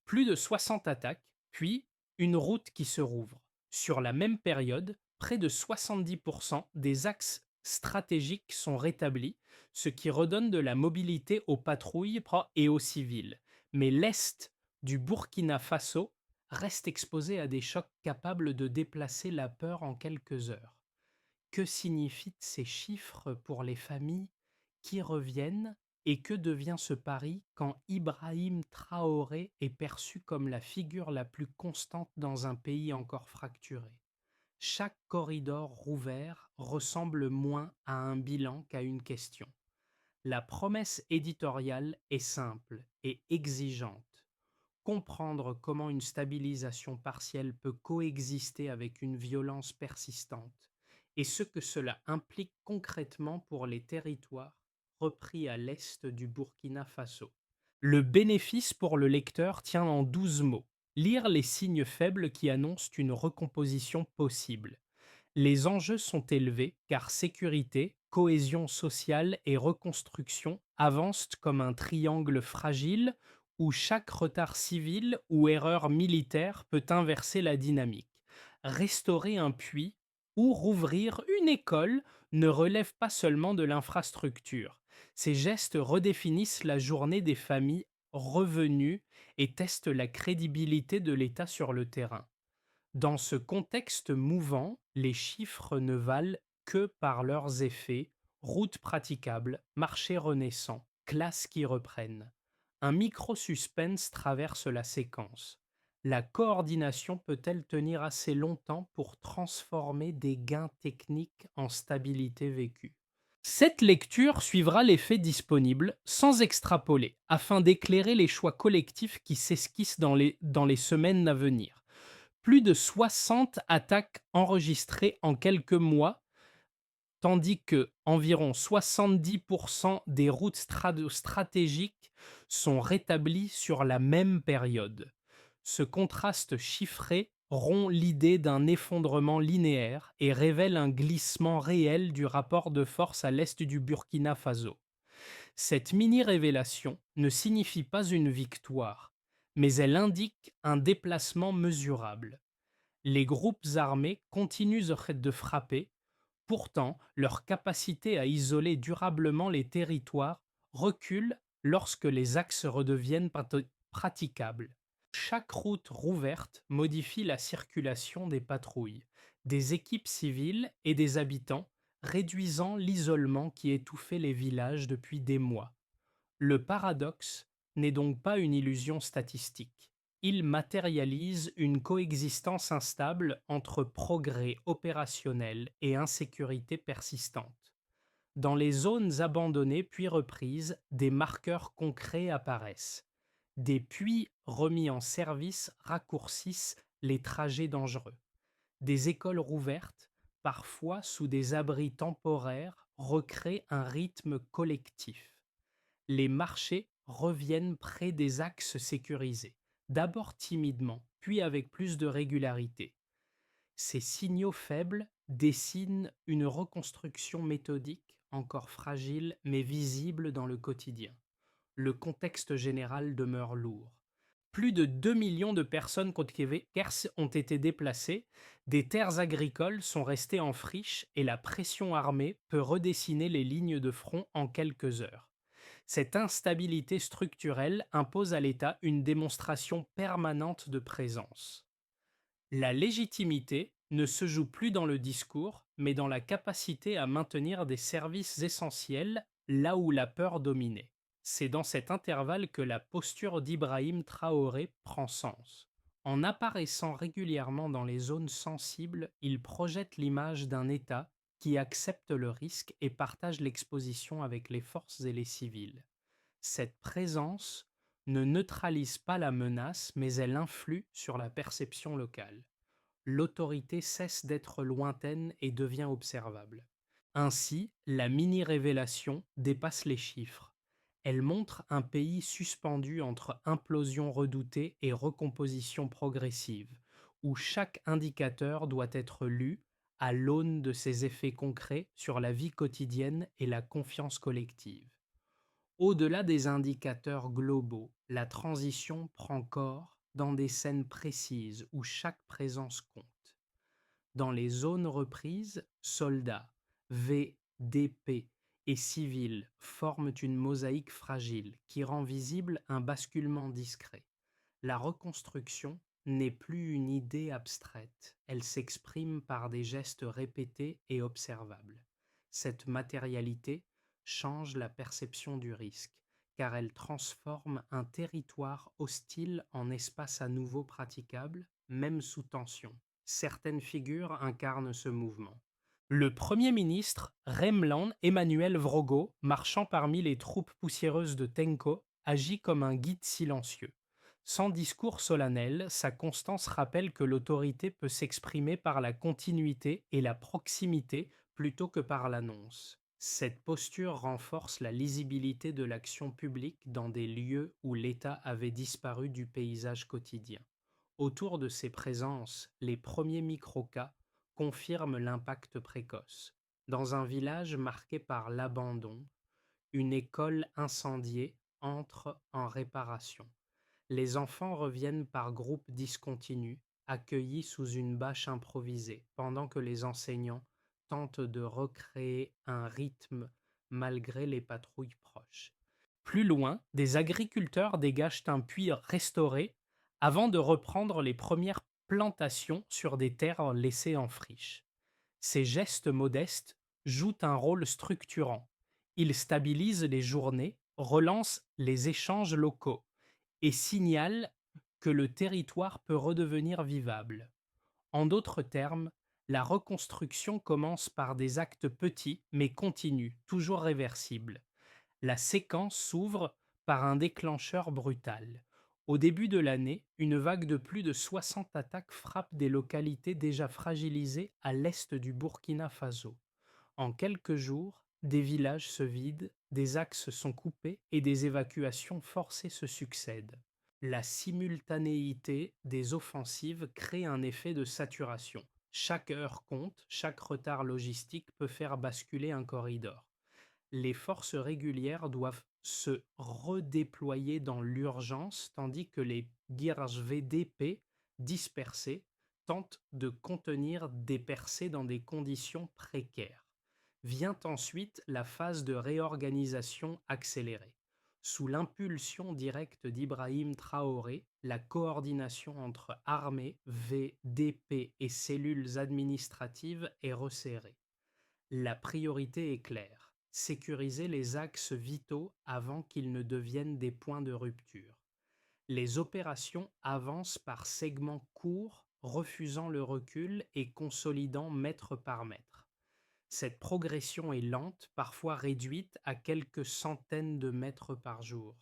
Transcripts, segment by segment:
Plus de 60 attaques, puis une route qui se rouvre. Sur la même période, près de 70% des axes stratégiques sont rétablis, ce qui redonne de la mobilité aux patrouilles et aux civils. Mais l'Est du Burkina Faso reste exposé à des chocs capables de déplacer la peur en quelques heures. Que signifient ces chiffres pour les familles qui reviennent et que devient ce pari quand Ibrahim Traoré est perçu comme la figure la plus constante dans un pays encore fracturé? Chaque corridor rouvert ressemble moins à un bilan qu'à une question. La promesse éditoriale est simple et exigeante: comprendre comment une stabilisation partielle peut coexister avec une violence persistante et ce que cela implique concrètement pour les territoires repris à l'est du Burkina Faso. Le bénéfice pour le lecteur tient en 12 mots. Lire les signes faibles qui annoncent une recomposition possible. Les enjeux sont élevés car sécurité, cohésion sociale et reconstruction avancent comme un triangle fragile où chaque retard civil ou erreur militaire peut inverser la dynamique. Restaurer un puits ou rouvrir une école ne relève pas seulement de l'infrastructure. Ces gestes redéfinissent la journée des familles revenues et testent la crédibilité de l'État sur le terrain. Dans ce contexte mouvant, les chiffres ne valent que par leurs effets: routes praticables, marchés renaissants, classes qui reprennent. Un micro-suspense traverse la séquence. La coordination peut-elle tenir assez longtemps pour transformer des gains techniques en stabilité vécue? Cette lecture suivra les faits disponibles sans extrapoler, afin d'éclairer les choix collectifs qui s'esquissent dans les semaines à venir. Plus de 60 attaques enregistrées en quelques mois, tandis que environ 70% des routes stratégiques sont rétablies sur la même période. Ce contraste chiffré rompt l'idée d'un effondrement linéaire et révèle un glissement réel du rapport de force à l'est du Burkina Faso. Cette mini-révélation ne signifie pas une victoire, mais elle indique un déplacement mesurable. Les groupes armés continuent de frapper, pourtant leur capacité à isoler durablement les territoires recule lorsque les axes redeviennent praticables. Chaque route rouverte modifie la circulation des patrouilles, des équipes civiles et des habitants, réduisant l'isolement qui étouffait les villages depuis des mois. Le paradoxe n'est donc pas une illusion statistique. Il matérialise une coexistence instable entre progrès opérationnel et insécurité persistante. Dans les zones abandonnées puis reprises, des marqueurs concrets apparaissent. Des puits remis en service raccourcissent les trajets dangereux. Des écoles rouvertes, parfois sous des abris temporaires, recréent un rythme collectif. Les marchés reviennent près des axes sécurisés, d'abord timidement, puis avec plus de régularité. Ces signaux faibles dessinent une reconstruction méthodique, encore fragile mais visible dans le quotidien. Le contexte général demeure lourd. Plus de 2 millions de personnes ont été déplacées, des terres agricoles sont restées en friche et la pression armée peut redessiner les lignes de front en quelques heures. Cette instabilité structurelle impose à l'État une démonstration permanente de présence. La légitimité ne se joue plus dans le discours, mais dans la capacité à maintenir des services essentiels là où la peur dominait. C'est dans cet intervalle que la posture d'Ibrahim Traoré prend sens. En apparaissant régulièrement dans les zones sensibles, il projette l'image d'un État qui accepte le risque et partage l'exposition avec les forces et les civils. Cette présence ne neutralise pas la menace, mais elle influe sur la perception locale. L'autorité cesse d'être lointaine et devient observable. Ainsi, la mini-révélation dépasse les chiffres. Elle montre un pays suspendu entre implosion redoutée et recomposition progressive, où chaque indicateur doit être lu à l'aune de ses effets concrets sur la vie quotidienne et la confiance collective. Au-delà des indicateurs globaux, la transition prend corps dans des scènes précises où chaque présence compte. Dans les zones reprises, soldats, VDP et civils forment une mosaïque fragile qui rend visible un basculement discret. La reconstruction n'est plus une idée abstraite, elle s'exprime par des gestes répétés et observables. Cette matérialité change la perception du risque, car elle transforme un territoire hostile en espace à nouveau praticable, même sous tension. Certaines figures incarnent ce mouvement. Le Premier ministre Remland Emmanuel Vrogo, marchant parmi les troupes poussiéreuses de Tenko, agit comme un guide silencieux. Sans discours solennel, sa constance rappelle que l'autorité peut s'exprimer par la continuité et la proximité plutôt que par l'annonce. Cette posture renforce la lisibilité de l'action publique dans des lieux où l'État avait disparu du paysage quotidien. Autour de ces présences, les premiers microcas confirment l'impact précoce. Dans un village marqué par l'abandon, une école incendiée entre en réparation. Les enfants reviennent par groupes discontinus, accueillis sous une bâche improvisée, pendant que les enseignants tentent de recréer un rythme malgré les patrouilles proches. Plus loin, des agriculteurs dégagent un puits restauré avant de reprendre les premières plantations sur des terres laissées en friche. Ces gestes modestes jouent un rôle structurant. Ils stabilisent les journées, relancent les échanges locaux et signalent que le territoire peut redevenir vivable. En d'autres termes, la reconstruction commence par des actes petits mais continus, toujours réversibles. La séquence s'ouvre par un déclencheur brutal. Au début de l'année, une vague de plus de 60 attaques frappe des localités déjà fragilisées à l'est du Burkina Faso. En quelques jours, des villages se vident, des axes sont coupés et des évacuations forcées se succèdent. La simultanéité des offensives crée un effet de saturation. Chaque heure compte, chaque retard logistique peut faire basculer un corridor. Les forces régulières doivent se redéployer dans l'urgence, tandis que les GIRJ-VDP dispersés tentent de contenir des percées dans des conditions précaires. Vient ensuite la phase de réorganisation accélérée. Sous l'impulsion directe d'Ibrahim Traoré, la coordination entre armée, VDP et cellules administratives est resserrée. La priorité est claire: sécuriser les axes vitaux avant qu'ils ne deviennent des points de rupture. Les opérations avancent par segments courts, refusant le recul et consolidant mètre par mètre. Cette progression est lente, parfois réduite à quelques centaines de mètres par jour,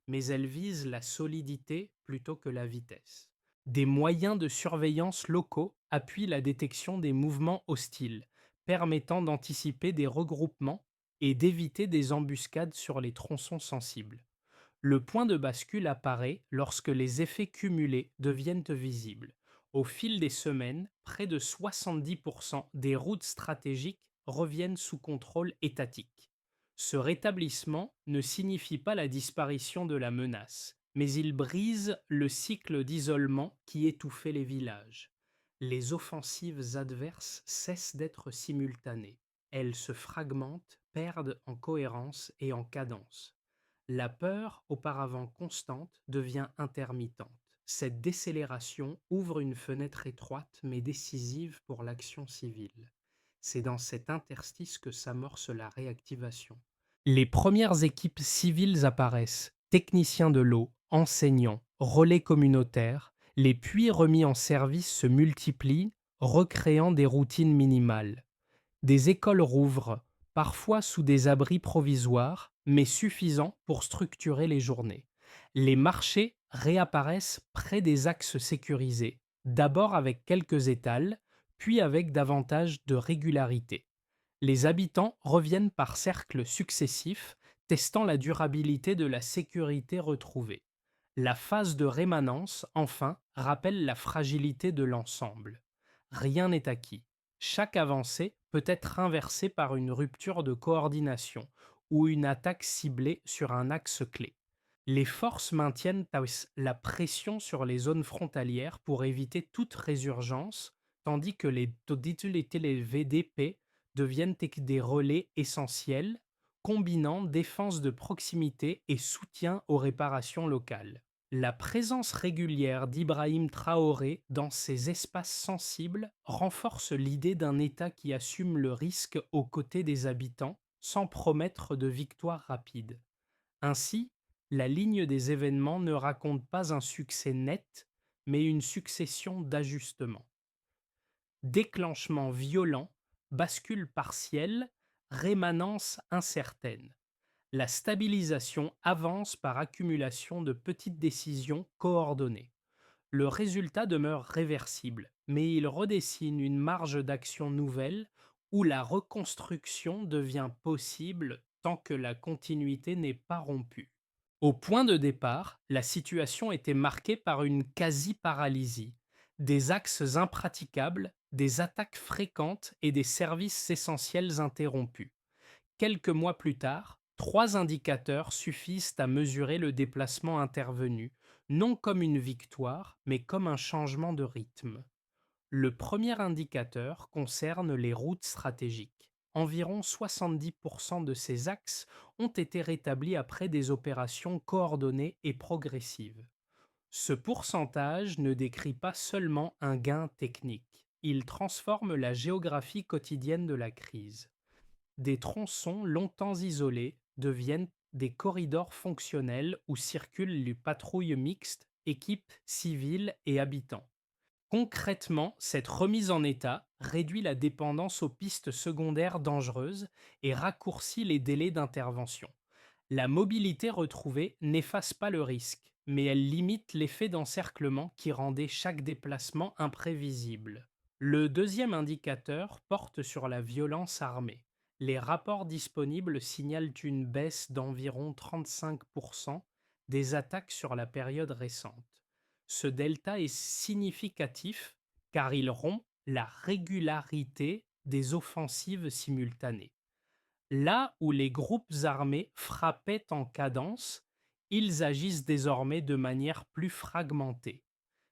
mais elle vise la solidité plutôt que la vitesse. Des moyens de surveillance locaux appuient la détection des mouvements hostiles, permettant d'anticiper des regroupements et d'éviter des embuscades sur les tronçons sensibles. Le point de bascule apparaît lorsque les effets cumulés deviennent visibles. Au fil des semaines, près de 70% des routes stratégiques reviennent sous contrôle étatique. Ce rétablissement ne signifie pas la disparition de la menace, mais il brise le cycle d'isolement qui étouffait les villages. Les offensives adverses cessent d'être simultanées. Elles se fragmentent, perdent en cohérence et en cadence. La peur, auparavant constante, devient intermittente. Cette décélération ouvre une fenêtre étroite mais décisive pour l'action civile. C'est dans cet interstice que s'amorce la réactivation. Les premières équipes civiles apparaissent: techniciens de l'eau, enseignants, relais communautaires. Les puits remis en service se multiplient, recréant des routines minimales. Des écoles rouvrent, parfois sous des abris provisoires, mais suffisants pour structurer les journées. Les marchés réapparaissent près des axes sécurisés, d'abord avec quelques étals, puis avec davantage de régularité. Les habitants reviennent par cercles successifs, testant la durabilité de la sécurité retrouvée. La phase de rémanence, enfin, rappelle la fragilité de l'ensemble. Rien n'est acquis. Chaque avancée peut être inversée par une rupture de coordination ou une attaque ciblée sur un axe clé. Les forces maintiennent la pression sur les zones frontalières pour éviter toute résurgence, tandis que les VDP deviennent des relais essentiels, combinant défense de proximité et soutien aux réparations locales. La présence régulière d'Ibrahim Traoré dans ces espaces sensibles renforce l'idée d'un État qui assume le risque aux côtés des habitants sans promettre de victoire rapide. Ainsi, la ligne des événements ne raconte pas un succès net, mais une succession d'ajustements. Déclenchement violent, bascule partielle, rémanence incertaine. La stabilisation avance par accumulation de petites décisions coordonnées. Le résultat demeure réversible, mais il redessine une marge d'action nouvelle où la reconstruction devient possible tant que la continuité n'est pas rompue. Au point de départ, la situation était marquée par une quasi-paralysie, des axes impraticables, des attaques fréquentes et des services essentiels interrompus. Quelques mois plus tard, trois indicateurs suffisent à mesurer le déplacement intervenu, non comme une victoire, mais comme un changement de rythme. Le premier indicateur concerne les routes stratégiques. Environ 70% de ces axes ont été rétablis après des opérations coordonnées et progressives. Ce pourcentage ne décrit pas seulement un gain technique, il transforme la géographie quotidienne de la crise. Des tronçons longtemps isolés deviennent des corridors fonctionnels où circulent les patrouilles mixtes, équipes civiles et habitants. Concrètement, cette remise en état réduit la dépendance aux pistes secondaires dangereuses et raccourcit les délais d'intervention. La mobilité retrouvée n'efface pas le risque, mais elle limite l'effet d'encerclement qui rendait chaque déplacement imprévisible. Le deuxième indicateur porte sur la violence armée. Les rapports disponibles signalent une baisse d'environ 35% des attaques sur la période récente. Ce delta est significatif car il rompt la régularité des offensives simultanées. Là où les groupes armés frappaient en cadence, ils agissent désormais de manière plus fragmentée.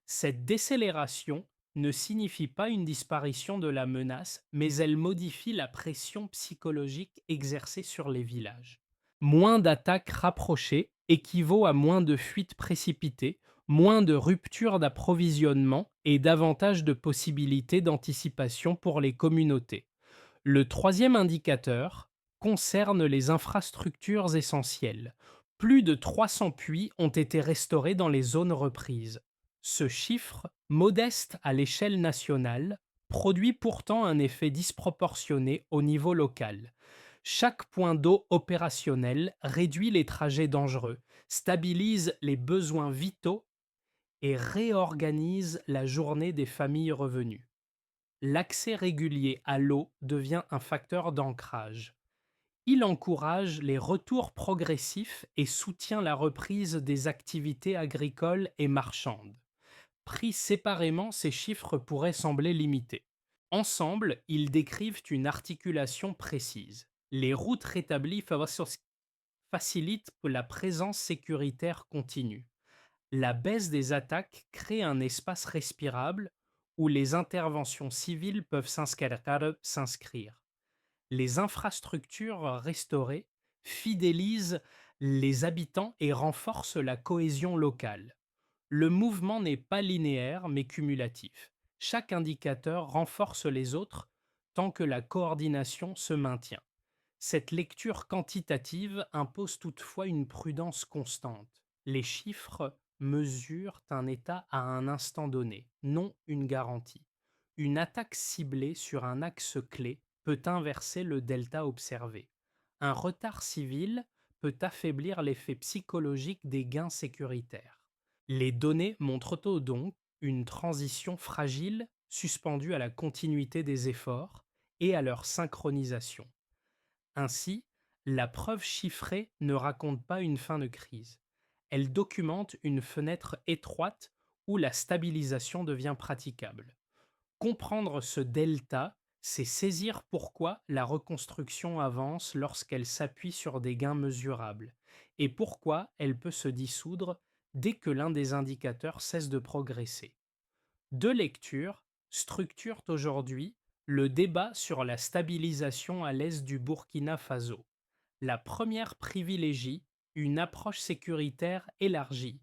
Cette décélération ne signifie pas une disparition de la menace, mais elle modifie la pression psychologique exercée sur les villages. Moins d'attaques rapprochées équivaut à moins de fuites précipitées, moins de ruptures d'approvisionnement et davantage de possibilités d'anticipation pour les communautés. Le troisième indicateur concerne les infrastructures essentielles. Plus de 300 puits ont été restaurés dans les zones reprises. Ce chiffre, modeste à l'échelle nationale, produit pourtant un effet disproportionné au niveau local. Chaque point d'eau opérationnel réduit les trajets dangereux, stabilise les besoins vitaux et réorganise la journée des familles revenues. L'accès régulier à l'eau devient un facteur d'ancrage. Il encourage les retours progressifs et soutient la reprise des activités agricoles et marchandes. Pris séparément, ces chiffres pourraient sembler limités. Ensemble, ils décrivent une articulation précise. Les routes rétablies facilitent la présence sécuritaire continue. La baisse des attaques crée un espace respirable où les interventions civiles peuvent s'inscrire. Les infrastructures restaurées fidélisent les habitants et renforcent la cohésion locale. Le mouvement n'est pas linéaire mais cumulatif. Chaque indicateur renforce les autres tant que la coordination se maintient. Cette lecture quantitative impose toutefois une prudence constante. Les chiffres mesurent un état à un instant donné, non une garantie. Une attaque ciblée sur un axe clé peut inverser le delta observé. Un retard civil peut affaiblir l'effet psychologique des gains sécuritaires. Les données montrent donc une transition fragile suspendue à la continuité des efforts et à leur synchronisation. Ainsi, la preuve chiffrée ne raconte pas une fin de crise. Elle documente une fenêtre étroite où la stabilisation devient praticable. Comprendre ce delta, c'est saisir pourquoi la reconstruction avance lorsqu'elle s'appuie sur des gains mesurables. et pourquoi elle peut se dissoudre dès que l'un des indicateurs cesse de progresser. Deux lectures structurent aujourd'hui le débat sur la stabilisation à l'est du Burkina Faso. La première privilégie une approche sécuritaire élargie.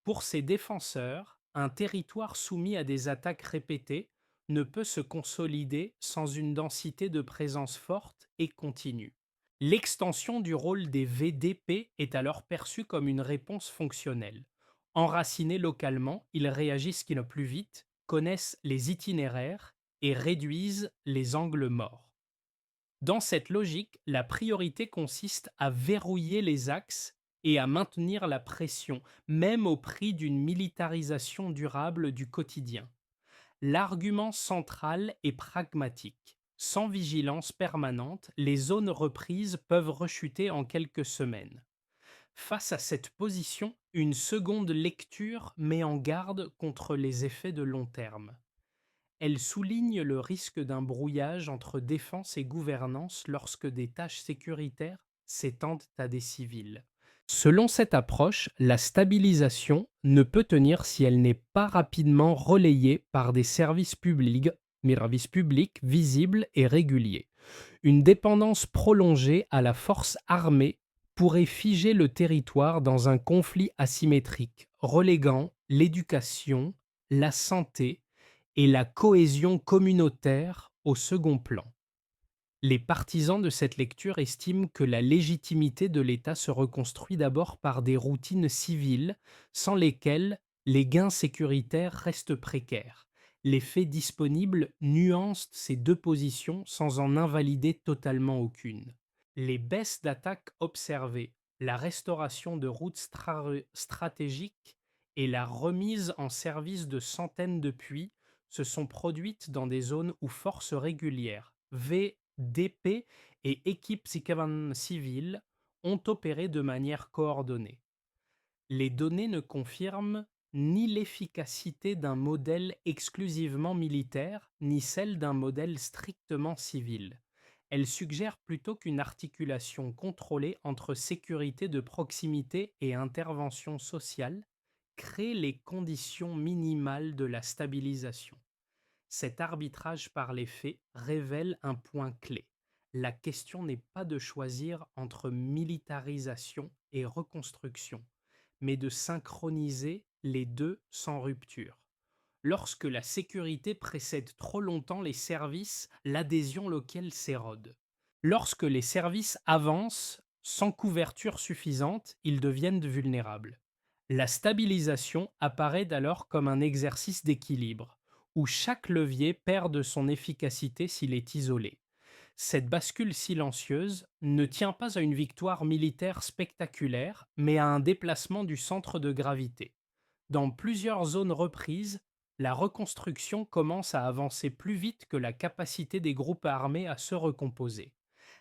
Pour ses défenseurs, un territoire soumis à des attaques répétées ne peut se consolider sans une densité de présence forte et continue. L'extension du rôle des VDP est alors perçue comme une réponse fonctionnelle. Enracinés localement, ils réagissent plus vite, connaissent les itinéraires et réduisent les angles morts. Dans cette logique, la priorité consiste à verrouiller les axes et à maintenir la pression, même au prix d'une militarisation durable du quotidien. L'argument central est pragmatique. Sans vigilance permanente, les zones reprises peuvent rechuter en quelques semaines. Face à cette position, une seconde lecture met en garde contre les effets de long terme. Elle souligne le risque d'un brouillage entre défense et gouvernance lorsque des tâches sécuritaires s'étendent à des civils. Selon cette approche, la stabilisation ne peut tenir si elle n'est pas rapidement relayée par des services publics visibles et réguliers. Une dépendance prolongée à la force armée pourrait figer le territoire dans un conflit asymétrique, reléguant l'éducation, la santé et la cohésion communautaire au second plan. Les partisans de cette lecture estiment que la légitimité de l'État se reconstruit d'abord par des routines civiles sans lesquelles les gains sécuritaires restent précaires. Les faits disponibles nuancent ces deux positions sans en invalider totalement aucune. Les baisses d'attaques observées, la restauration de routes stratégiques et la remise en service de centaines de puits se sont produites dans des zones où forces régulières, VDP et équipes civiles ont opéré de manière coordonnée. Les données ne confirment ni l'efficacité d'un modèle exclusivement militaire, ni celle d'un modèle strictement civil. Elles suggèrent plutôt qu'une articulation contrôlée entre sécurité de proximité et intervention sociale crée les conditions minimales de la stabilisation. Cet arbitrage par les faits révèle un point clé. La question n'est pas de choisir entre militarisation et reconstruction, mais de synchroniser les deux sans rupture. Lorsque la sécurité précède trop longtemps les services, l'adhésion locale s'érode. Lorsque les services avancent sans couverture suffisante, ils deviennent vulnérables. La stabilisation apparaît alors comme un exercice d'équilibre, où chaque levier perd de son efficacité s'il est isolé. Cette bascule silencieuse ne tient pas à une victoire militaire spectaculaire, mais à un déplacement du centre de gravité. Dans plusieurs zones reprises, la reconstruction commence à avancer plus vite que la capacité des groupes armés à se recomposer.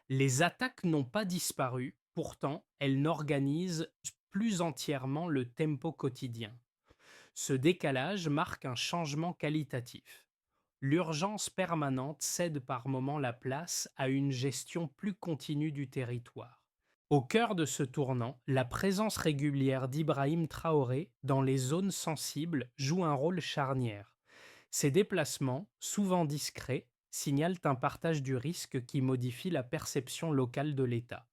Les attaques n'ont pas disparu, pourtant elles n'organisent plus entièrement le tempo quotidien. Ce décalage marque un changement qualitatif. L'urgence permanente cède par moments la place à une gestion plus continue du territoire. Au cœur de ce tournant, la présence régulière d'Ibrahim Traoré dans les zones sensibles joue un rôle charnière. Ces déplacements, souvent discrets, signalent un partage du risque qui modifie la perception locale de l'État.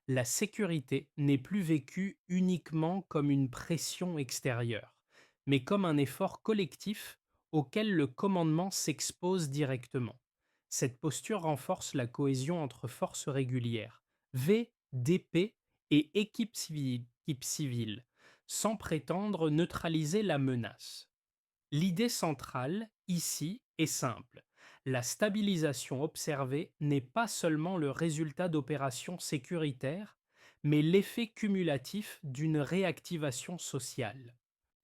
La sécurité n'est plus vécue uniquement comme une pression extérieure, mais comme un effort collectif auquel le commandement s'expose directement. Cette posture renforce la cohésion entre forces régulières, VDP et équipes civiles, sans prétendre neutraliser la menace. L'idée centrale, ici, est simple. La stabilisation observée n'est pas seulement le résultat d'opérations sécuritaires, mais l'effet cumulatif d'une réactivation sociale.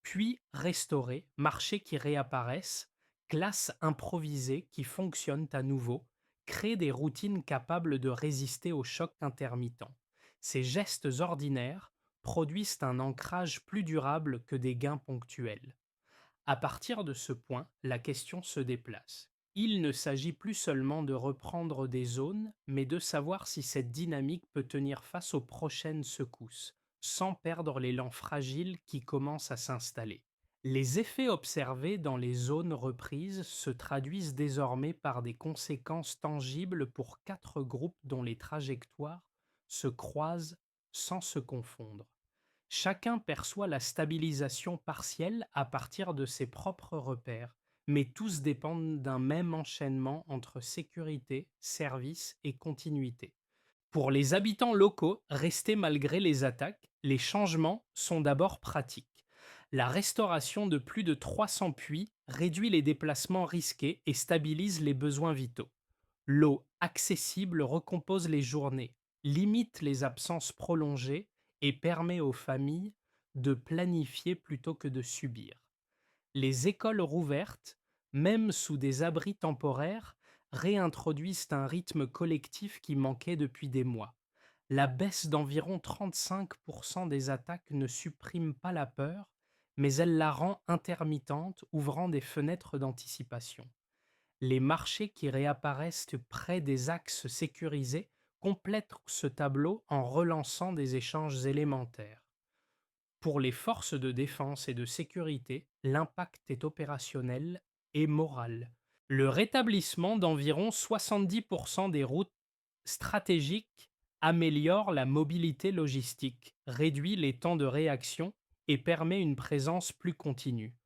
Puis restaurés, marchés qui réapparaissent, classes improvisées qui fonctionnent à nouveau, créent des routines capables de résister aux chocs intermittents. Ces gestes ordinaires produisent un ancrage plus durable que des gains ponctuels. À partir de ce point, la question se déplace. Il ne s'agit plus seulement de reprendre des zones, mais de savoir si cette dynamique peut tenir face aux prochaines secousses. sans perdre l'élan fragile qui commence à s'installer. Les effets observés dans les zones reprises se traduisent désormais par des conséquences tangibles pour quatre groupes dont les trajectoires se croisent sans se confondre. Chacun perçoit la stabilisation partielle à partir de ses propres repères, mais tous dépendent d'un même enchaînement entre sécurité, service et continuité. Pour les habitants locaux, restés malgré les attaques, les changements sont d'abord pratiques. La restauration de plus de 300 puits réduit les déplacements risqués et stabilise les besoins vitaux. L'eau accessible recompose les journées, limite les absences prolongées et permet aux familles de planifier plutôt que de subir. Les écoles rouvertes, même sous des abris temporaires, réintroduisent un rythme collectif qui manquait depuis des mois. La baisse d'environ 35% des attaques ne supprime pas la peur, mais elle la rend intermittente, ouvrant des fenêtres d'anticipation. Les marchés qui réapparaissent près des axes sécurisés complètent ce tableau en relançant des échanges élémentaires. Pour les forces de défense et de sécurité, l'impact est opérationnel et moral. Le rétablissement d'environ 70% des routes stratégiques améliore la mobilité logistique, réduit les temps de réaction et permet une présence plus continue.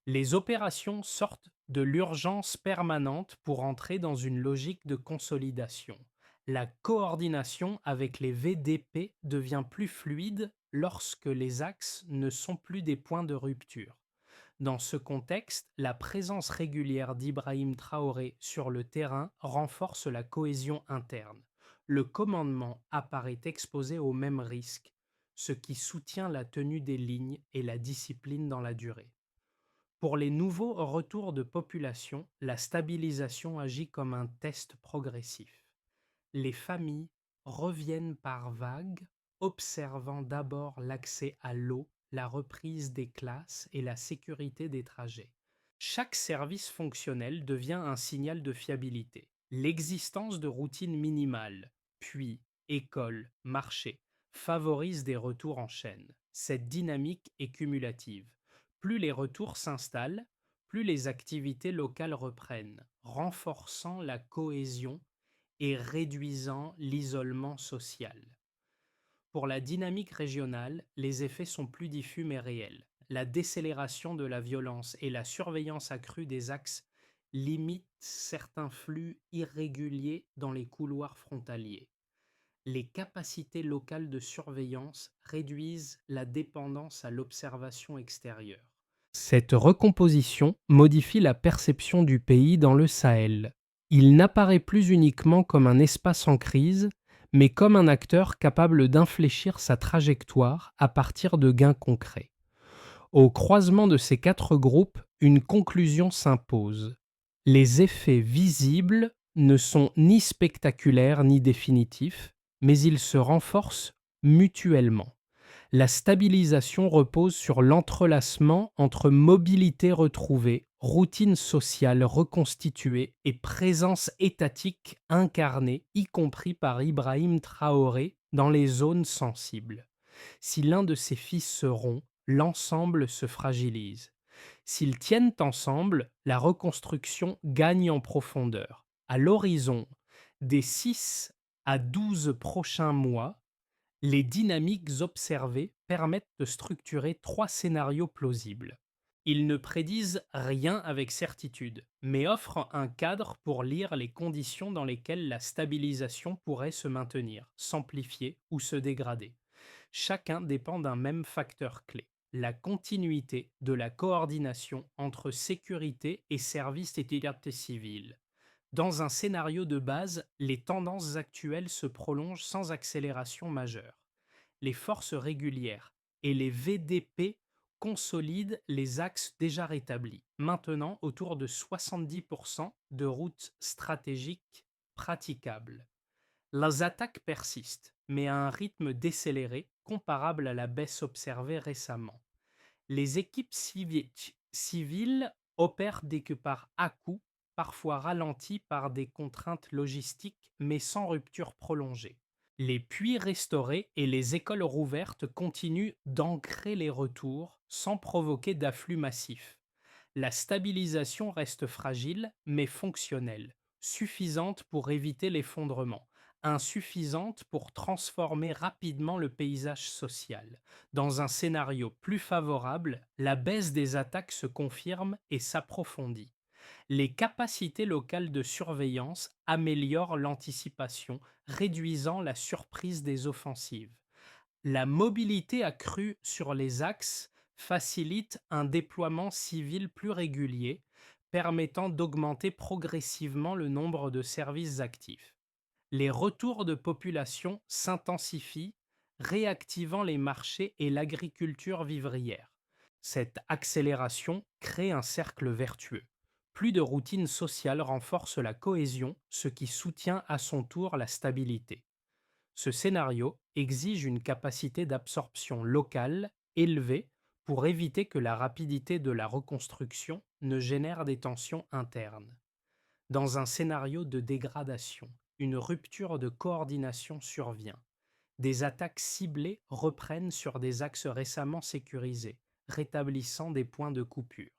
Les opérations sortent de l'urgence permanente pour entrer dans une logique de consolidation. La coordination avec les VDP devient plus fluide lorsque les axes ne sont plus des points de rupture. Dans ce contexte, la présence régulière d'Ibrahim Traoré sur le terrain renforce la cohésion interne. Le commandement apparaît exposé aux mêmes risques, ce qui soutient la tenue des lignes et la discipline dans la durée. Pour les nouveaux retours de population, la stabilisation agit comme un test progressif. Les familles reviennent par vagues, observant d'abord l'accès à l'eau, la reprise des classes et la sécurité des trajets. Chaque service fonctionnel devient un signal de fiabilité. L'existence de routines minimales, puis école, marché, favorise des retours en chaîne. Cette dynamique est cumulative. Plus les retours s'installent, plus les activités locales reprennent, renforçant la cohésion et réduisant l'isolement social. Pour la dynamique régionale, les effets sont plus diffus mais réels. La décélération de la violence et la surveillance accrue des axes limitent certains flux irréguliers dans les couloirs frontaliers. Les capacités locales de surveillance réduisent la dépendance à l'observation extérieure. Cette recomposition modifie la perception du pays dans le Sahel. Il n'apparaît plus uniquement comme un espace en crise, mais comme un acteur capable d'infléchir sa trajectoire à partir de gains concrets. Au croisement de ces quatre groupes, une conclusion s'impose. Les effets visibles ne sont ni spectaculaires ni définitifs, mais ils se renforcent mutuellement. La stabilisation repose sur l'entrelacement entre mobilité retrouvée, routine sociale reconstituée et présence étatique incarnée, y compris par Ibrahim Traoré, dans les zones sensibles. Si l'un de ses fils se rompt, l'ensemble se fragilise. S'ils tiennent ensemble, la reconstruction gagne en profondeur. À l'horizon des 6 à 12 prochains mois, les dynamiques observées permettent de structurer trois scénarios plausibles. Ils ne prédisent rien avec certitude, mais offrent un cadre pour lire les conditions dans lesquelles la stabilisation pourrait se maintenir, s'amplifier ou se dégrader. Chacun dépend d'un même facteur clé, la continuité de la coordination entre sécurité et services d'état civil. Dans un scénario de base, les tendances actuelles se prolongent sans accélération majeure. Les forces régulières et les VDP consolident les axes déjà rétablis, maintenant autour de 70% de routes stratégiques praticables. Les attaques persistent, mais à un rythme décéléré comparable à la baisse observée récemment. Les équipes civiles opèrent dès que par à-coups, parfois ralenties par des contraintes logistiques mais sans rupture prolongée. Les puits restaurés et les écoles rouvertes continuent d'ancrer les retours sans provoquer d'afflux massif. La stabilisation reste fragile mais fonctionnelle, suffisante pour éviter l'effondrement, insuffisante pour transformer rapidement le paysage social. Dans un scénario plus favorable, la baisse des attaques se confirme et s'approfondit. Les capacités locales de surveillance améliorent l'anticipation, réduisant la surprise des offensives. La mobilité accrue sur les axes facilite un déploiement civil plus régulier, permettant d'augmenter progressivement le nombre de services actifs. Les retours de population s'intensifient, réactivant les marchés et l'agriculture vivrière. Cette accélération crée un cercle vertueux. Plus de routine sociale renforce la cohésion, ce qui soutient à son tour la stabilité. Ce scénario exige une capacité d'absorption locale élevée pour éviter que la rapidité de la reconstruction ne génère des tensions internes. Dans un scénario de dégradation, une rupture de coordination survient. Des attaques ciblées reprennent sur des axes récemment sécurisés, rétablissant des points de coupure.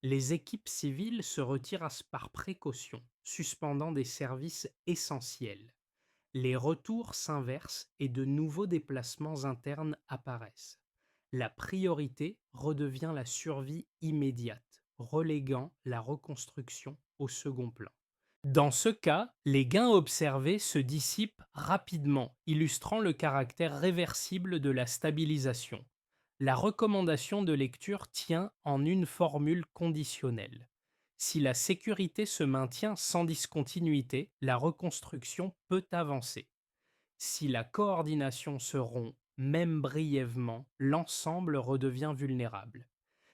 Les équipes civiles se retirent par précaution, suspendant des services essentiels. Les retours s'inversent et de nouveaux déplacements internes apparaissent. La priorité redevient la survie immédiate, reléguant la reconstruction au second plan. Dans ce cas, les gains observés se dissipent rapidement, illustrant le caractère réversible de la stabilisation. La recommandation de lecture tient en une formule conditionnelle. Si la sécurité se maintient sans discontinuité, la reconstruction peut avancer. Si la coordination se rompt, même brièvement, l'ensemble redevient vulnérable.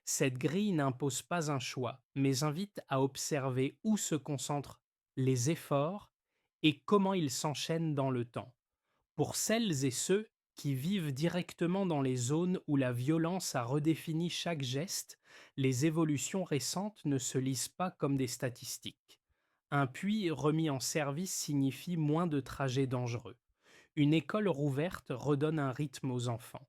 Cette grille n'impose pas un choix, mais invite à observer où se concentrent les efforts et comment ils s'enchaînent dans le temps. Pour celles et ceux qui vivent directement dans les zones où la violence a redéfini chaque geste, les évolutions récentes ne se lisent pas comme des statistiques. Un puits remis en service signifie moins de trajets dangereux. Une école rouverte redonne un rythme aux enfants.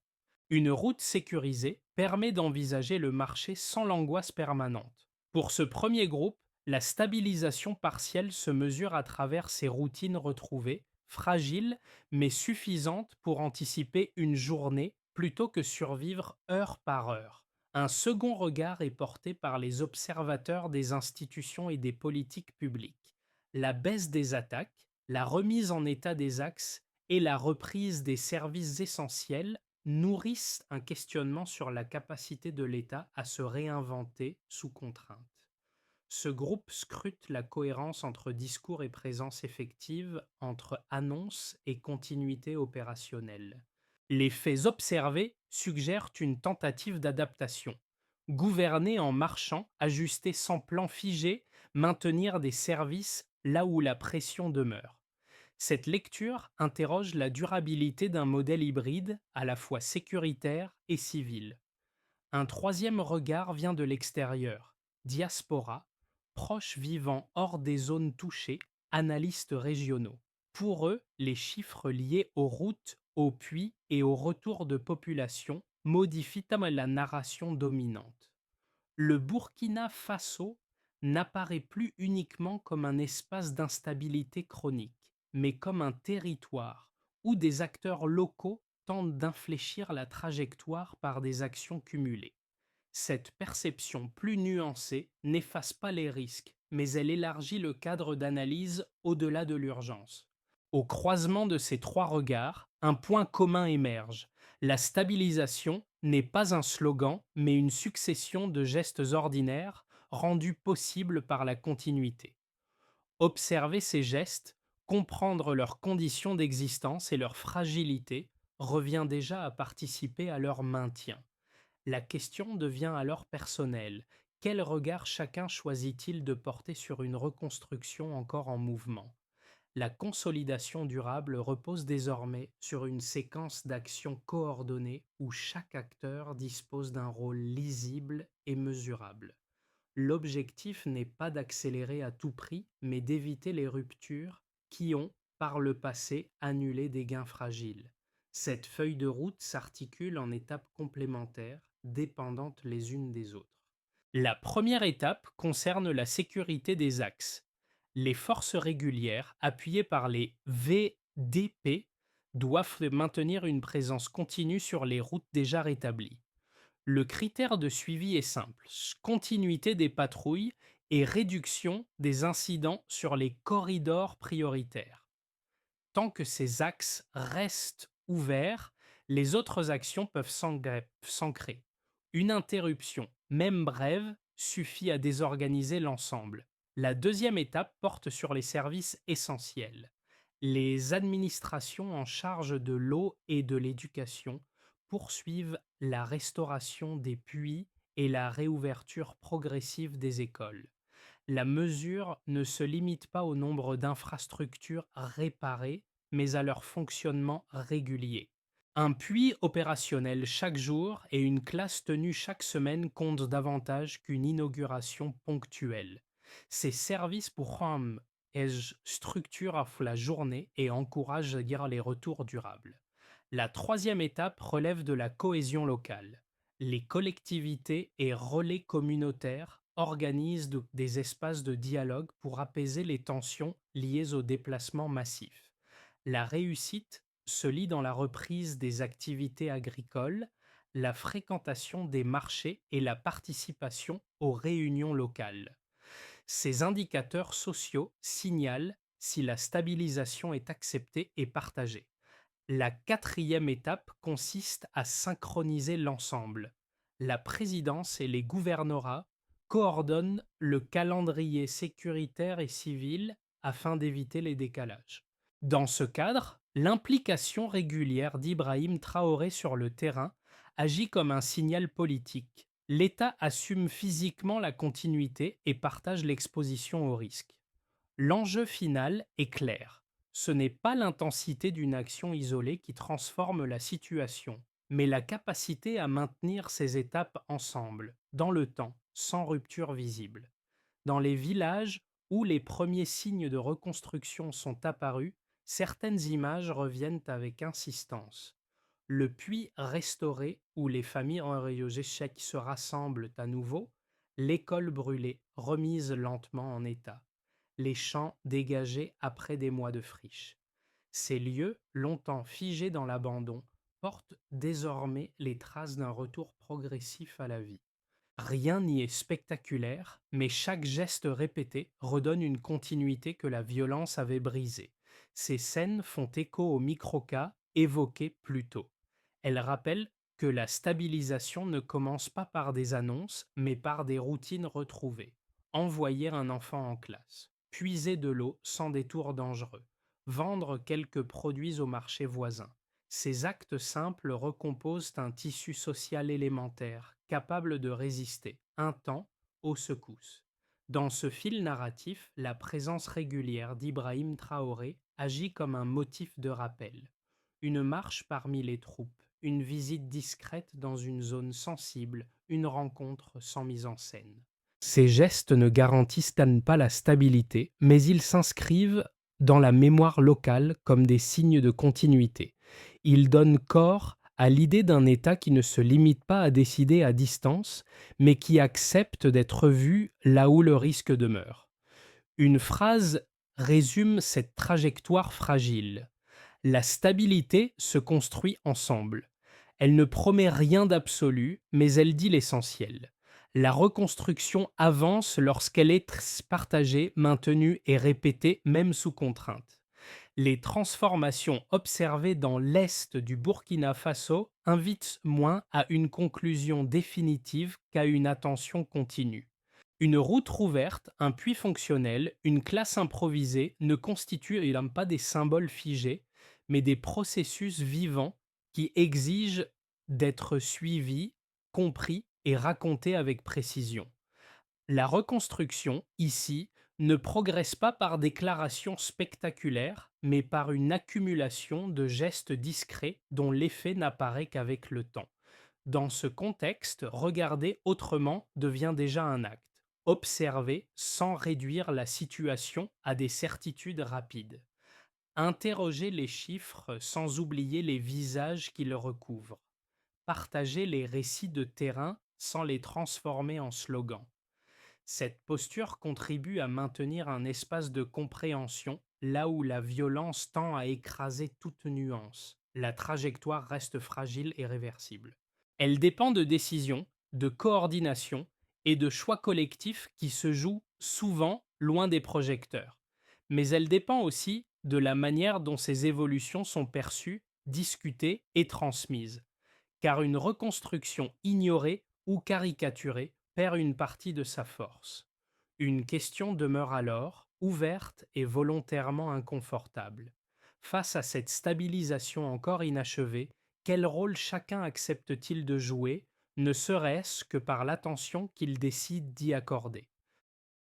Une route sécurisée permet d'envisager le marché sans l'angoisse permanente. Pour ce premier groupe, la stabilisation partielle se mesure à travers ces routines retrouvées, fragiles mais suffisantes pour anticiper une journée plutôt que survivre heure par heure. Un second regard est porté par les observateurs des institutions et des politiques publiques. La baisse des attaques, la remise en état des axes et la reprise des services essentiels nourrissent un questionnement sur la capacité de l'État à se réinventer sous contrainte. Ce groupe scrute la cohérence entre discours et présence effective, entre annonce et continuité opérationnelle. Les faits observés suggèrent une tentative d'adaptation. Gouverner en marchant, ajuster sans plan figé, maintenir des services là où la pression demeure. Cette lecture interroge la durabilité d'un modèle hybride à la fois sécuritaire et civil. Un troisième regard vient de l'extérieur. Diaspora, proches vivant hors des zones touchées, analystes régionaux. Pour eux, les chiffres liés aux routes, aux puits et au retour de population modifient la narration dominante. Le Burkina Faso n'apparaît plus uniquement comme un espace d'instabilité chronique, mais comme un territoire où des acteurs locaux tentent d'infléchir la trajectoire par des actions cumulées. Cette perception plus nuancée n'efface pas les risques, mais elle élargit le cadre d'analyse au-delà de l'urgence. Au croisement de ces trois regards, un point commun émerge. La stabilisation n'est pas un slogan, mais une succession de gestes ordinaires rendus possibles par la continuité. Observer ces gestes, comprendre leurs conditions d'existence et leur fragilité revient déjà à participer à leur maintien. La question devient alors personnelle. Quel regard chacun choisit-il de porter sur une reconstruction encore en mouvement? La consolidation durable repose désormais sur une séquence d'actions coordonnées où chaque acteur dispose d'un rôle lisible et mesurable. L'objectif n'est pas d'accélérer à tout prix, mais d'éviter les ruptures qui ont, par le passé annuler des gains fragiles. Cette feuille de route s'articule en étapes complémentaires, dépendantes les unes des autres. La première étape concerne la sécurité des axes. Les forces régulières, appuyées par les VDP, doivent maintenir une présence continue sur les routes déjà rétablies. Le critère de suivi est simple, continuité des patrouilles et réduction des incidents sur les corridors prioritaires. Tant que ces axes restent ouverts, les autres actions peuvent s'ancrer. Une interruption, même brève, suffit à désorganiser l'ensemble. La deuxième étape porte sur les services essentiels. Les administrations en charge de l'eau et de l'éducation poursuivent la restauration des puits et la réouverture progressive des écoles. La mesure ne se limite pas au nombre d'infrastructures réparées, mais à leur fonctionnement régulier. Un puits opérationnel chaque jour et une classe tenue chaque semaine comptent davantage qu'une inauguration ponctuelle. Ces services pourront structurent la journée et encouragent les retours durables. La troisième étape relève de la cohésion locale. Les collectivités et relais communautaires organisent des espaces de dialogue pour apaiser les tensions liées aux déplacements massifs. La réussite se lie dans la reprise des activités agricoles, la fréquentation des marchés et la participation aux réunions locales. Ces indicateurs sociaux signalent si la stabilisation est acceptée et partagée. La quatrième étape consiste à synchroniser l'ensemble. La présidence et les gouvernorats coordonnent le calendrier sécuritaire et civil afin d'éviter les décalages. Dans ce cadre, l'implication régulière d'Ibrahim Traoré sur le terrain agit comme un signal politique. L'État assume physiquement la continuité et partage l'exposition au risque. L'enjeu final est clair. Ce n'est pas l'intensité d'une action isolée qui transforme la situation, mais la capacité à maintenir ces étapes ensemble, dans le temps, sans rupture visible. Dans les villages où les premiers signes de reconstruction sont apparus, certaines images reviennent avec insistance. Le puits restauré où les familles en échec se rassemblent à nouveau, l'école brûlée remise lentement en état, les champs dégagés après des mois de friche. Ces lieux, longtemps figés dans l'abandon, portent désormais les traces d'un retour progressif à la vie. Rien n'y est spectaculaire, mais chaque geste répété redonne une continuité que la violence avait brisée. Ces scènes font écho au microcas évoqué plus tôt. Elles rappellent que la stabilisation ne commence pas par des annonces, mais par des routines retrouvées. Envoyer un enfant en classe, puiser de l'eau sans détour dangereux, vendre quelques produits au marché voisin. Ces actes simples recomposent un tissu social élémentaire, capable de résister, un temps, aux secousses. Dans ce fil narratif, la présence régulière d'Ibrahim Traoré agit comme un motif de rappel. Une marche parmi les troupes, une visite discrète dans une zone sensible, une rencontre sans mise en scène. Ces gestes ne garantissent pas la stabilité, mais ils s'inscrivent dans la mémoire locale comme des signes de continuité. Ils donnent corps à l'idée d'un État qui ne se limite pas à décider à distance, mais qui accepte d'être vu là où le risque demeure. Une phrase résume cette trajectoire fragile. La stabilité se construit ensemble. Elle ne promet rien d'absolu, mais elle dit l'essentiel. La reconstruction avance lorsqu'elle est partagée, maintenue et répétée, même sous contrainte. Les transformations observées dans l'est du Burkina Faso invitent moins à une conclusion définitive qu'à une attention continue. Une route rouverte, un puits fonctionnel, une classe improvisée ne constituent pas des symboles figés, mais des processus vivants qui exigent d'être suivis, compris et racontés avec précision. La reconstruction, ici, ne progresse pas par déclarations spectaculaires, mais par une accumulation de gestes discrets dont l'effet n'apparaît qu'avec le temps. Dans ce contexte, regarder autrement devient déjà un acte. Observer sans réduire la situation à des certitudes rapides. Interroger les chiffres sans oublier les visages qui le recouvrent. Partager les récits de terrain sans les transformer en slogans. Cette posture contribue à maintenir un espace de compréhension là où la violence tend à écraser toute nuance. La trajectoire reste fragile et réversible. Elle dépend de décisions, de coordination et de choix collectifs qui se jouent souvent loin des projecteurs. Mais elle dépend aussi de la manière dont ces évolutions sont perçues, discutées et transmises. Car une reconstruction ignorée ou caricaturée perd une partie de sa force. Une question demeure alors ouverte et volontairement inconfortable. Face à cette stabilisation encore inachevée, quel rôle chacun accepte-t-il de jouer, ne serait-ce que par l'attention qu'il décide d'y accorder?